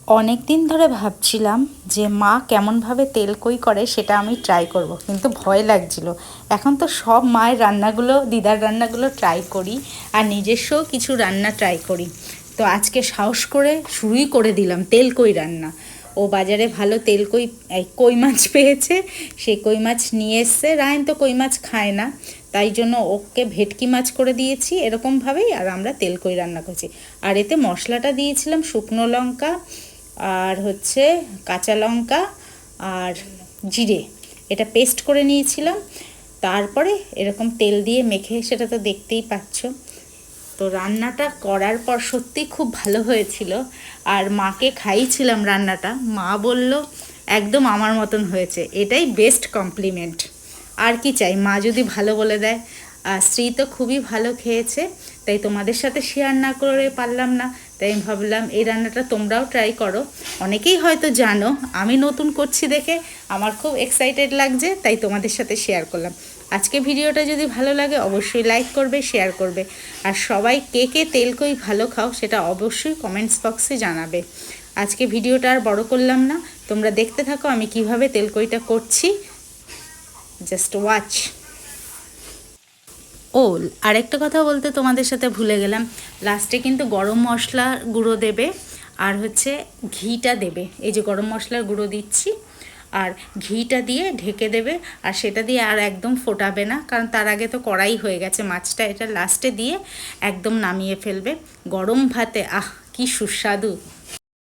অনেক দিন ধরে ভাবছিলাম যে মা কেমনভাবে তেল কই করে সেটা আমি ট্রাই করব, কিন্তু ভয় লাগছিল। এখন তো সব মায়ের রান্নাগুলো, দিদার রান্নাগুলো ট্রাই করি, আর নিজস্বও কিছু রান্না ট্রাই করি। তো আজকে সাহস করে শুরুই করে দিলাম তেল কই রান্না। ও বাজারে ভালো তেল কই কই মাছ পেয়েছে, সেই কই মাছ নিয়ে এসছে। রায়ন তো কই মাছ খায় না, তাই জন্য ওকে ভেটকি মাছ করে দিয়েছি এরকমভাবেই, আর আমরা তেল কই রান্না করছি। আর এতে মশলাটা দিয়েছিলাম শুকনো লঙ্কা, আর হচ্ছে কাঁচা লঙ্কা আর জিরে, এটা পেস্ট করে নিয়েছিলাম। তারপরে এরকম তেল দিয়ে মেখে, সেটা তো দেখতেই পাচ্ছ। তো রান্নাটা করার পর সত্যি খুব ভালো হয়েছিল, আর মাকে খাইয়েছিলাম রান্নাটা। মা বলল একদম আমার মতন হয়েছে, এটাই বেস্ট কমপ্লিমেন্ট। আর কি চাই, মা যদি ভালো বলে দেয়। আর স্ত্রী তো খুবই ভালো খেয়েছে, তাই তোমাদের সাথে শেয়ার না করে পারলাম না। তাই আমি ভাবলাম এই রান্নাটা তোমরাও ট্রাই করো। অনেকেই হয়তো জানো, আমি নতুন করছি দেখে আমার খুব এক্সাইটেড লাগছে, তাই তোমাদের সাথে শেয়ার করলাম। আজকে ভিডিওটা যদি ভালো লাগে অবশ্যই লাইক করবে, শেয়ার করবে। আর সবাই কে কে তেল কই ভালো খাও সেটা অবশ্যই কমেন্টস বক্সে জানাবে। আজকে ভিডিওটা আর বড় করলাম না, তোমরা দেখতে থাকো আমি কিভাবে তেল কইটা করছি। Just watch. ও, আরেকটা কথা বলতে তোমাদের সাথে ভুলে গেলাম, লাস্টে কিন্তু গরম মশলার গুঁড়ো দেবে, আর হচ্ছে ঘিটা দেবে। এই যে গরম মশলার গুঁড়ো দিচ্ছি, আর ঘিটা দিয়ে ঢেকে দেবে। আর সেটা দিয়ে আর একদম ফোটাবে না, কারণ তার আগে তো কড়াই হয়ে গেছে মাছটা। এটা লাস্টে দিয়ে একদম নামিয়ে ফেলবে। গরম ভাতে আহ কি সুস্বাদু!